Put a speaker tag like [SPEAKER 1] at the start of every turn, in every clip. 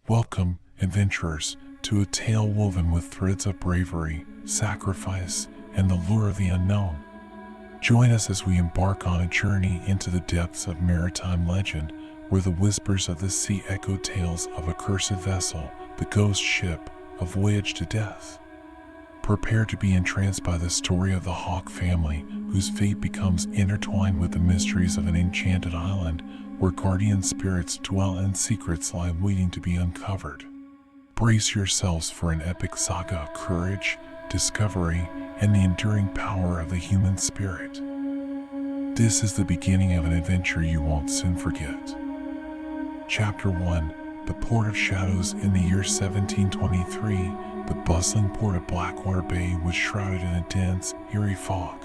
[SPEAKER 1] Welcome, adventurers, to a tale woven with threads of bravery, sacrifice, and the lure of the unknown. Join us as we embark on a journey into the depths of maritime legend, where the whispers of the sea echo tales of a cursed vessel, the ghost ship, a voyage to death. Prepare to be entranced by the story of the Hawke family, whose fate becomes intertwined with the mysteries of an enchanted island, where guardian spirits dwell and secrets lie waiting to be uncovered. Brace yourselves for an epic saga of courage, discovery, and the enduring power of the human spirit. This is the beginning of an adventure you won't soon forget. Chapter 1: The Port of Shadows. In the year 1723, the bustling port of Blackwater Bay was shrouded in a dense, eerie fog.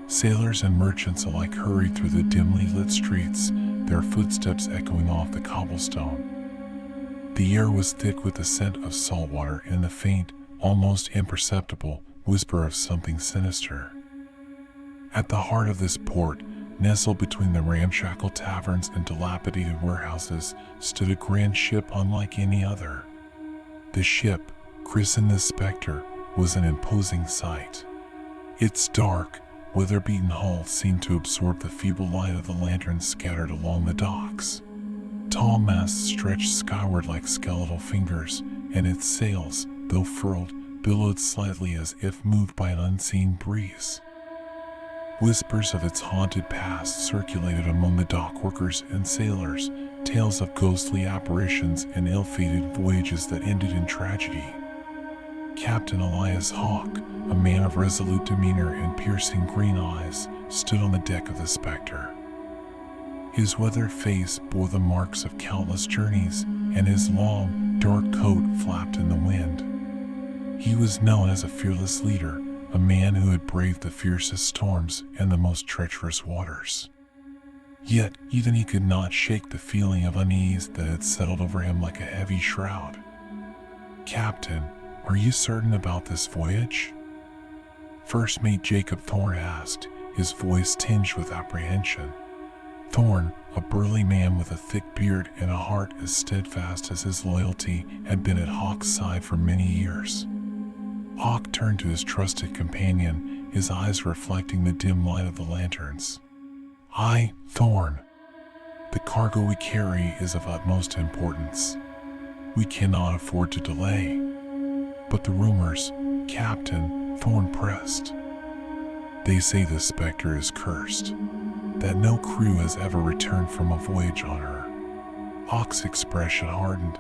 [SPEAKER 1] Sailors and merchants alike hurried through the dimly lit streets, their footsteps echoing off the cobblestone. The air was thick with the scent of salt water and the faint, almost imperceptible, whisper of something sinister. At the heart of this port, nestled between the ramshackle taverns and dilapidated warehouses, stood a grand ship unlike any other. The ship, christened the Specter, was an imposing sight. Its dark, weather-beaten hull seemed to absorb the feeble light of the lanterns scattered along the docks. Tall masts stretched skyward like skeletal fingers, and its sails, though furled, billowed slightly as if moved by an unseen breeze. Whispers of its haunted past circulated among the dock workers and sailors, tales of ghostly apparitions and ill-fated voyages that ended in tragedy. Captain Eliza Hawke, a man of resolute demeanor and piercing green eyes, stood on the deck of the Specter. His weathered face bore the marks of countless journeys, and his long, dark coat flapped in the wind. He was known as a fearless leader, a man who had braved the fiercest storms and the most treacherous waters. Yet, even he could not shake the feeling of unease that had settled over him like a heavy shroud. "Captain, are you certain about this voyage?" First Mate Jacob Thorne asked, his voice tinged with apprehension. Thorne, a burly man with a thick beard and a heart as steadfast as his loyalty, had been at Hawke's side for many years. Hawke turned to his trusted companion, his eyes reflecting the dim light of the lanterns. "Aye, Thorne. The cargo we carry is of utmost importance. We cannot afford to delay." "But the rumors," Captain Thorne pressed. "They say the Specter is cursed, that no crew has ever returned from a voyage on her." Hawke's expression hardened.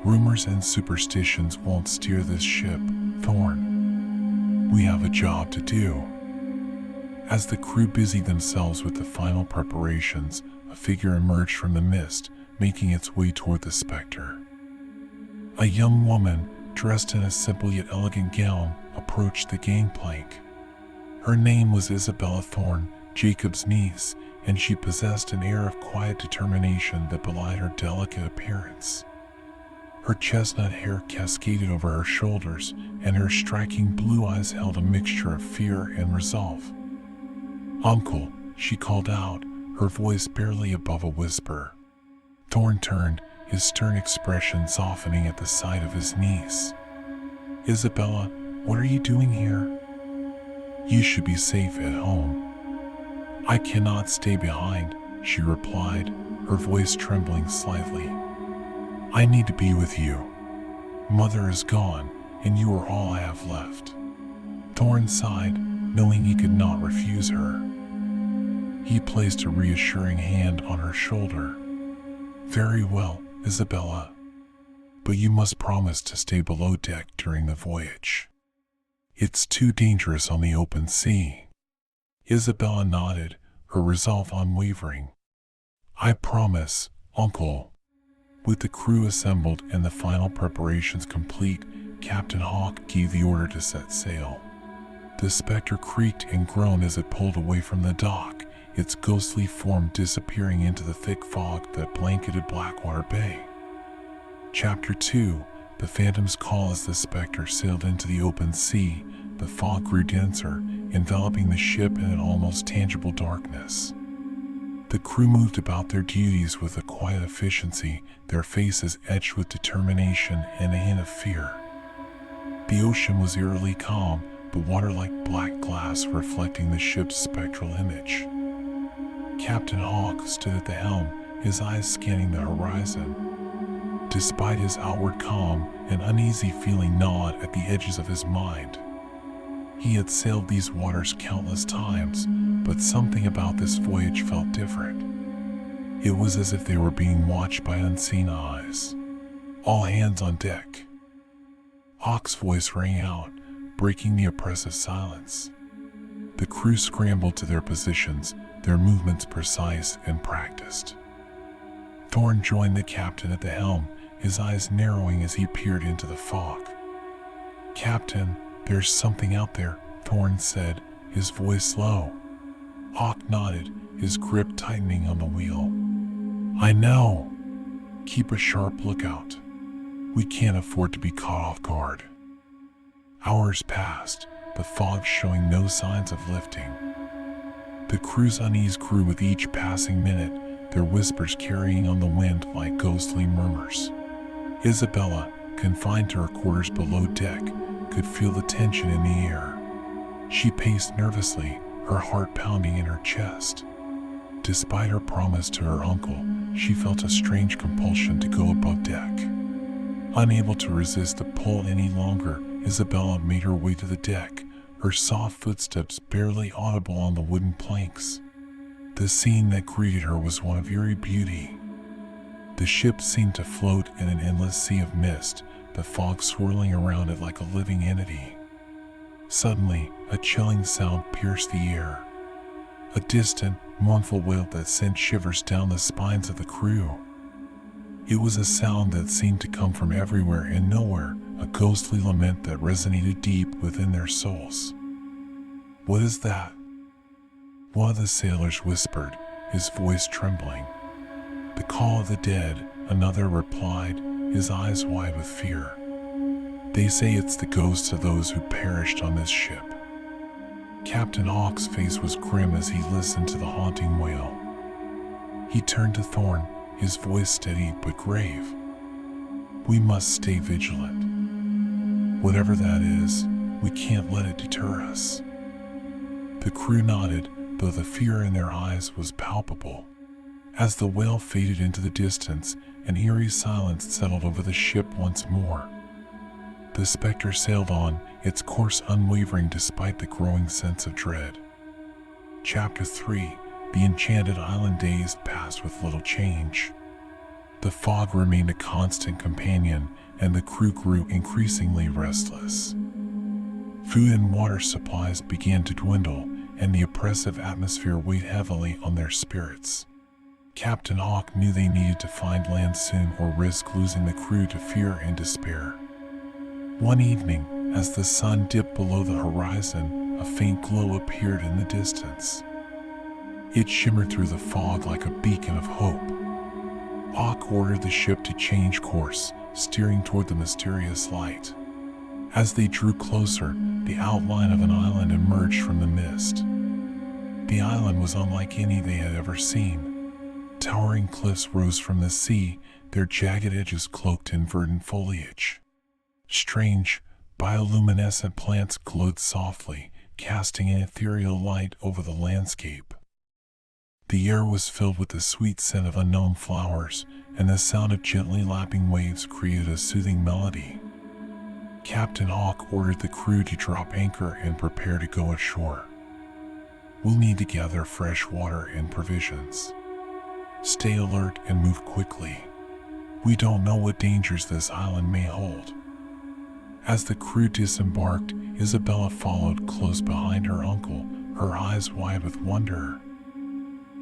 [SPEAKER 1] "Rumors and superstitions won't steer this ship, Thorne. We have a job to do." As the crew busied themselves with the final preparations, a figure emerged from the mist, making its way toward the Specter. A young woman, dressed in a simple yet elegant gown, approached the gangplank. Her name was Isabella Thorne, Jacob's niece, and she possessed an air of quiet determination that belied her delicate appearance. Her chestnut hair cascaded over her shoulders, and her striking blue eyes held a mixture of fear and resolve. "Uncle," she called out, her voice barely above a whisper. Thorne turned, his stern expression softening at the sight of his niece. "Isabella, what are you doing here?" "You should be safe at home." "I cannot stay behind," she replied, her voice trembling slightly. "I need to be with you. Mother is gone, and you are all I have left." Thorne sighed, knowing he could not refuse her. He placed a reassuring hand on her shoulder. "Very well, Isabella. But you must promise to stay below deck during the voyage. It's too dangerous on the open sea." Isabella nodded, her resolve unwavering. "I promise, Uncle." With the crew assembled and the final preparations complete, Captain Hawke gave the order to set sail. The Specter creaked and groaned as it pulled away from the dock, its ghostly form disappearing into the thick fog that blanketed Blackwater Bay. Chapter 2: The Phantom's Call. As the Specter sailed into the open sea, the fog grew denser, enveloping the ship in an almost tangible darkness. The crew moved about their duties with a quiet efficiency, their faces etched with determination and a hint of fear. The ocean was eerily calm, the water like black glass reflecting the ship's spectral image. Captain Hawke stood at the helm, his eyes scanning the horizon. Despite his outward calm, an uneasy feeling gnawed at the edges of his mind. He had sailed these waters countless times, but something about this voyage felt different. It was as if they were being watched by unseen eyes. All hands on deck. Hawke's voice rang out, breaking the oppressive silence. The crew scrambled to their positions, their movements precise and practiced. Thorne joined the captain at the helm, his eyes narrowing as he peered into the fog. "Captain, there's something out there," Thorne said, his voice low. Hawke nodded, his grip tightening on the wheel. "I know. Keep a sharp lookout. We can't afford to be caught off guard." Hours passed, the fog showing no signs of lifting. The crew's unease grew with each passing minute, their whispers carrying on the wind like ghostly murmurs. Isabella, confined to her quarters below deck, could feel the tension in the air. She paced nervously, her heart pounding in her chest. Despite her promise to her uncle, she felt a strange compulsion to go above deck. Unable to resist the pull any longer, Isabella made her way to the deck, her soft footsteps barely audible on the wooden planks. The scene that greeted her was one of eerie beauty. The ship seemed to float in an endless sea of mist, the fog swirling around it like a living entity. Suddenly, a chilling sound pierced the air. A distant, mournful wail that sent shivers down the spines of the crew. It was a sound that seemed to come from everywhere and nowhere, a ghostly lament that resonated deep within their souls. "What is that?" one of the sailors whispered, his voice trembling. "The call of the dead," another replied, his eyes wide with fear. "They say it's the ghosts of those who perished on this ship." Captain Hawke's face was grim as he listened to the haunting wail. He turned to Thorne, his voice steady but grave. "We must stay vigilant. Whatever that is, we can't let it deter us." The crew nodded, though the fear in their eyes was palpable. As the wail faded into the distance, an eerie silence settled over the ship once more. The Specter sailed on, its course unwavering despite the growing sense of dread. Chapter 3. The Enchanted Island days passed with little change. The fog remained a constant companion, and the crew grew increasingly restless. Food and water supplies began to dwindle, and the oppressive atmosphere weighed heavily on their spirits. Captain Hawke knew they needed to find land soon or risk losing the crew to fear and despair. One evening, as the sun dipped below the horizon, a faint glow appeared in the distance. It shimmered through the fog like a beacon of hope. Hawke ordered the ship to change course, steering toward the mysterious light. As they drew closer, the outline of an island emerged from the mist. The island was unlike any they had ever seen. Towering cliffs rose from the sea, their jagged edges cloaked in verdant foliage. Strange, bioluminescent plants glowed softly, casting an ethereal light over the landscape. The air was filled with the sweet scent of unknown flowers, and the sound of gently lapping waves created a soothing melody. Captain Hawke ordered the crew to drop anchor and prepare to go ashore. "We'll need to gather fresh water and provisions. Stay alert and move quickly. We don't know what dangers this island may hold." As the crew disembarked, Isabella followed close behind her uncle, her eyes wide with wonder.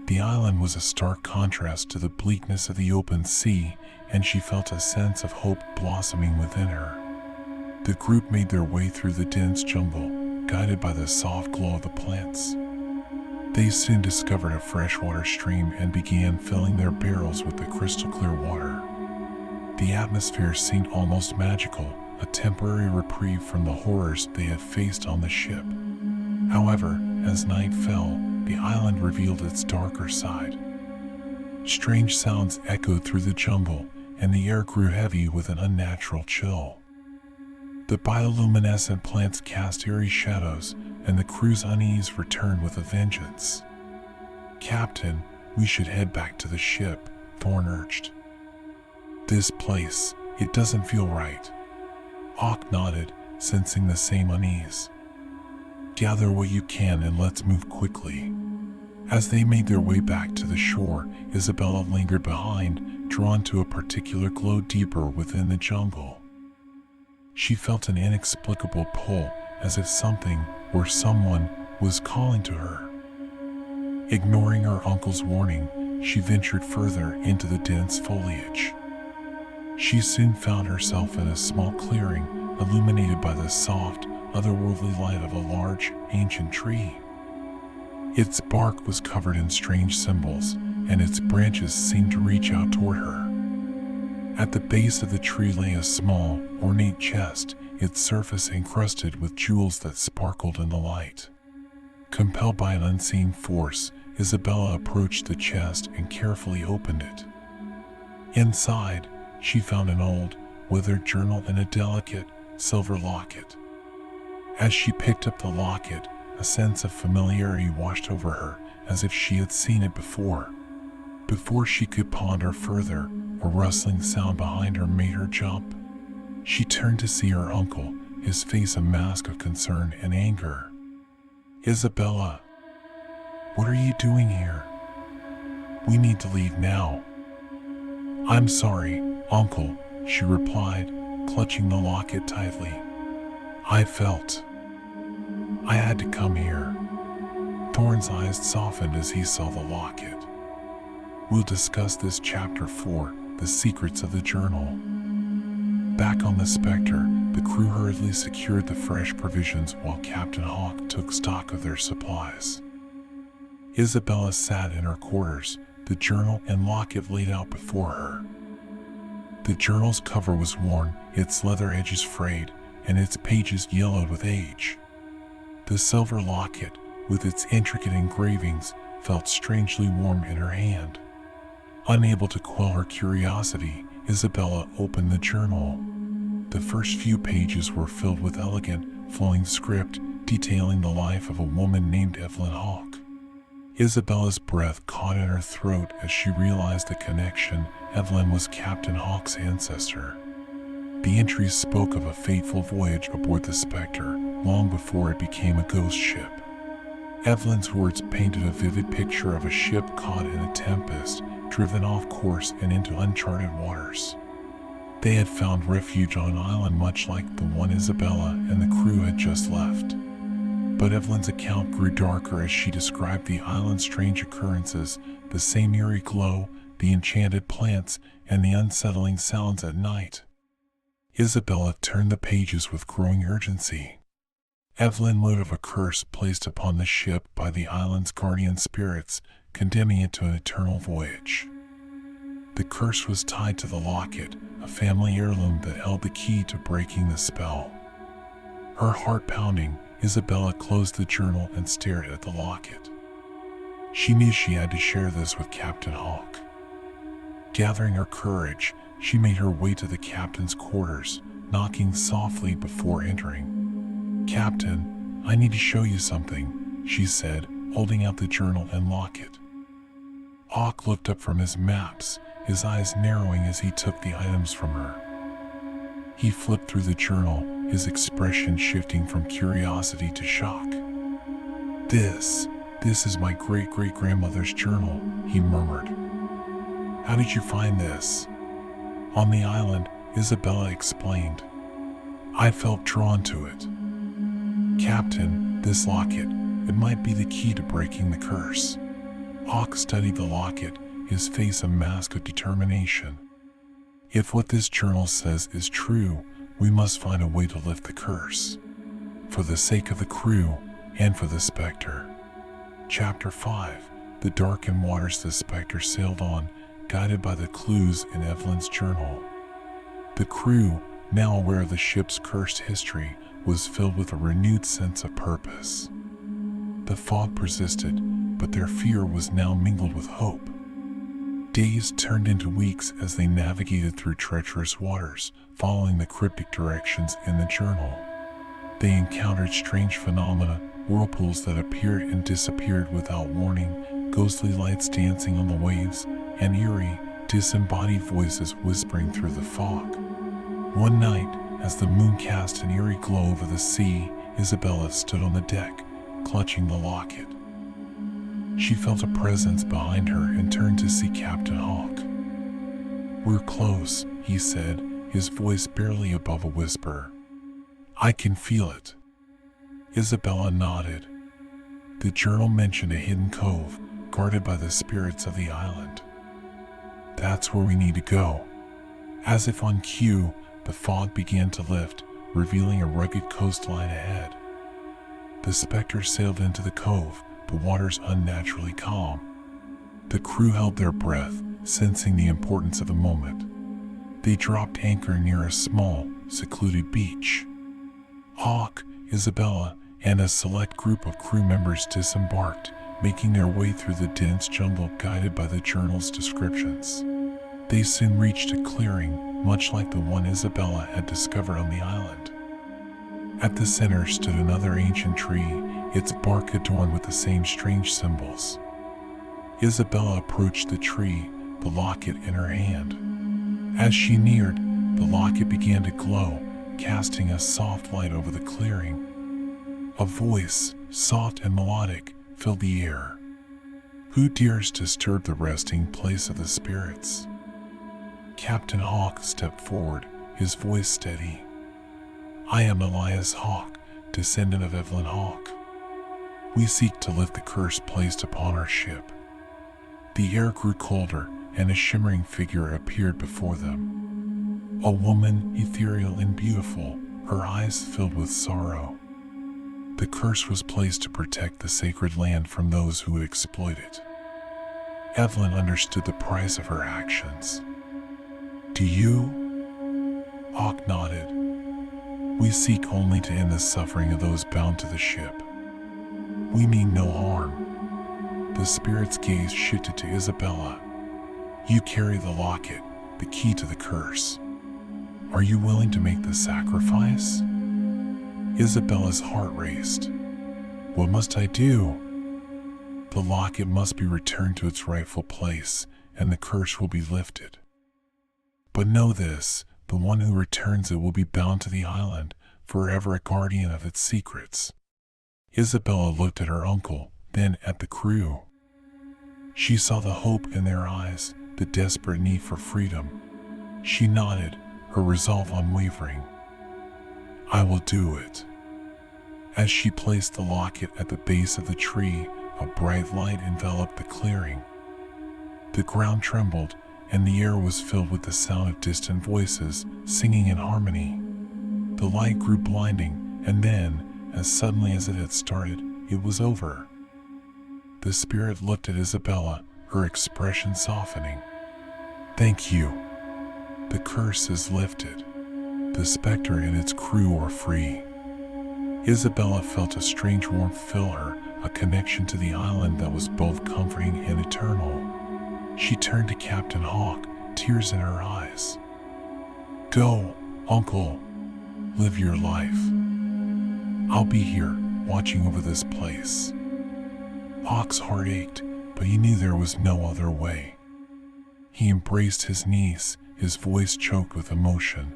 [SPEAKER 1] The island was a stark contrast to the bleakness of the open sea, and she felt a sense of hope blossoming within her. The group made their way through the dense jungle, guided by the soft glow of the plants. They soon discovered a freshwater stream and began filling their barrels with the crystal-clear water. The atmosphere seemed almost magical, a temporary reprieve from the horrors they had faced on the ship. However, as night fell, the island revealed its darker side. Strange sounds echoed through the jungle, and the air grew heavy with an unnatural chill. The bioluminescent plants cast eerie shadows, and the crew's unease returned with a vengeance. "Captain, we should head back to the ship," Thorne urged. "This place, it doesn't feel right." Hawke nodded, sensing the same unease. "Gather what you can and let's move quickly." As they made their way back to the shore, Isabella lingered behind, drawn to a particular glow deeper within the jungle. She felt an inexplicable pull, as if something or someone was calling to her. Ignoring her uncle's warning, she ventured further into the dense foliage. She soon found herself in a small clearing, illuminated by the soft, otherworldly light of a large, ancient tree. Its bark was covered in strange symbols, and its branches seemed to reach out toward her. At the base of the tree lay a small, ornate chest, its surface encrusted with jewels that sparkled in the light. Compelled by an unseen force, Isabella approached the chest and carefully opened it. Inside, she found an old, withered journal and a delicate, silver locket. As she picked up the locket, a sense of familiarity washed over her, as if she had seen it before. Before she could ponder further, a rustling sound behind her made her jump. She turned to see her uncle, his face a mask of concern and anger. "Isabella, what are you doing here? We need to leave now." "I'm sorry, Uncle," she replied, clutching the locket tightly. "I felt I had to come here." Thorne's eyes softened as he saw the locket. "We'll discuss this chapter 4, the secrets of the journal." Back on the Specter, the crew hurriedly secured the fresh provisions while Captain Hawke took stock of their supplies. Isabella sat in her quarters, the journal and locket laid out before her. The journal's cover was worn, its leather edges frayed, and its pages yellowed with age. The silver locket, with its intricate engravings, felt strangely warm in her hand. Unable to quell her curiosity, Isabella opened the journal. The first few pages were filled with elegant, flowing script detailing the life of a woman named Eliza Hawke. Isabella's breath caught in her throat as she realized the connection. Evelyn was Captain Hawke's ancestor. The entries spoke of a fateful voyage aboard the Specter, long before it became a ghost ship. Evelyn's words painted a vivid picture of a ship caught in a tempest, driven off course and into uncharted waters. They had found refuge on an island much like the one Isabella and the crew had just left. But Evelyn's account grew darker as she described the island's strange occurrences, the same eerie glow, the enchanted plants, and the unsettling sounds at night. Isabella turned the pages with growing urgency. Evelyn wrote of a curse placed upon the ship by the island's guardian spirits, condemning it to an eternal voyage. The curse was tied to the locket, a family heirloom that held the key to breaking the spell. Her heart pounding, Isabella closed the journal and stared at the locket. She knew she had to share this with Captain Hawke. Gathering her courage, she made her way to the captain's quarters, knocking softly before entering. "Captain, I need to show you something," she said, holding out the journal and locket. Hawke looked up from his maps, his eyes narrowing as he took the items from her. He flipped through the journal, his expression shifting from curiosity to shock. This is my great-great-grandmother's journal," he murmured. "How did you find this?" "On the island," Isabella explained. "I felt drawn to it." "Captain, this locket, it might be the key to breaking the curse." Hawke studied the locket, his face a mask of determination. "If what this journal says is true, we must find a way to lift the curse. For the sake of the crew, and for the Specter." Chapter 5. The darkened waters the Specter sailed on, guided by the clues in Evelyn's journal. The crew, now aware of the ship's cursed history, was filled with a renewed sense of purpose. The fog persisted, but their fear was now mingled with hope. Days turned into weeks as they navigated through treacherous waters, following the cryptic directions in the journal. They encountered strange phenomena, whirlpools that appeared and disappeared without warning, ghostly lights dancing on the waves, and eerie, disembodied voices whispering through the fog. One night, as the moon cast an eerie glow over the sea, Isabella stood on the deck, clutching the locket. She felt a presence behind her and turned to see Captain Hawke. "We're close," he said, his voice barely above a whisper. "I can feel it." Isabella nodded. The journal mentioned a hidden cove, guarded by the spirits of the island. "That's where we need to go." As if on cue, the fog began to lift, revealing a rugged coastline ahead. The Specter sailed into the cove, the waters unnaturally calm. The crew held their breath, sensing the importance of the moment. They dropped anchor near a small, secluded beach. Hawke, Isabella, and a select group of crew members disembarked, making their way through the dense jungle guided by the journal's descriptions. They soon reached a clearing, much like the one Isabella had discovered on the island. At the center stood another ancient tree, its bark adorned with the same strange symbols. Isabella approached the tree, the locket in her hand. As she neared, the locket began to glow, casting a soft light over the clearing. A voice, soft and melodic, filled the air. "Who dares disturb the resting place of the spirits?" Captain Hawke stepped forward, his voice steady. "I am Eliza Hawke, descendant of Evelyn Hawke. We seek to lift the curse placed upon our ship." The air grew colder, and a shimmering figure appeared before them. A woman, ethereal and beautiful, her eyes filled with sorrow. The curse was placed to protect the sacred land from those who would exploit it. Evelyn understood the price of her actions. "Do you?" Hawke nodded. "We seek only to end the suffering of those bound to the ship. We mean no harm." The spirit's gaze shifted to Isabella. "You carry the locket, the key to the curse. Are you willing to make the sacrifice?" Isabella's heart raced. "What must I do?" "The locket must be returned to its rightful place, and the curse will be lifted. But know this, the one who returns it will be bound to the island, forever a guardian of its secrets." Isabella looked at her uncle, then at the crew. She saw the hope in their eyes, the desperate need for freedom. She nodded, her resolve unwavering. "I will do it." As she placed the locket at the base of the tree, a bright light enveloped the clearing. The ground trembled, and the air was filled with the sound of distant voices, singing in harmony. The light grew blinding, and then, as suddenly as it had started, it was over. The spirit looked at Isabella, her expression softening. "Thank you. The curse is lifted. The Specter and its crew are free." Isabella felt a strange warmth fill her, a connection to the island that was both comforting and eternal. She turned to Captain Hawke, tears in her eyes. "Go, Uncle. Live your life. I'll be here, watching over this place." Hawke's heart ached, but he knew there was no other way. He embraced his niece, his voice choked with emotion.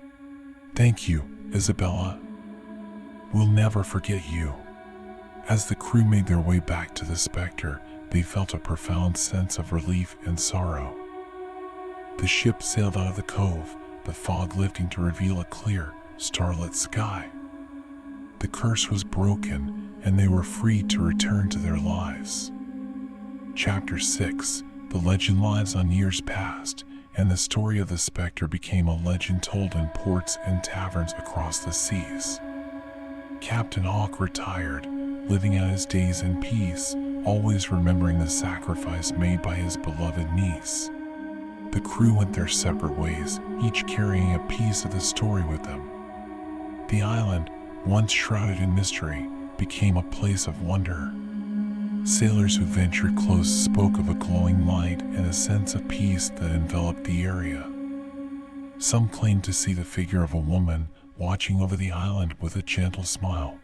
[SPEAKER 1] "Thank you, Isabella. We'll never forget you." As the crew made their way back to the Specter, they felt a profound sense of relief and sorrow. The ship sailed out of the cove, the fog lifting to reveal a clear, starlit sky. The curse was broken, and they were free to return to their lives. Chapter 6. The legend lives on years past, and the story of the Specter became a legend told in ports and taverns across the seas. Captain Hawke retired, living out his days in peace, always remembering the sacrifice made by his beloved niece. The crew went their separate ways, each carrying a piece of the story with them. The island, once shrouded in mystery, became a place of wonder. Sailors who ventured close spoke of a glowing light and a sense of peace that enveloped the area. Some claimed to see the figure of a woman watching over the island with a gentle smile.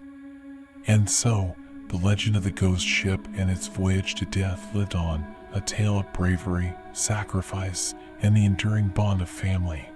[SPEAKER 1] And so, the legend of the ghost ship and its voyage to death lived on, a tale of bravery, sacrifice, and the enduring bond of family.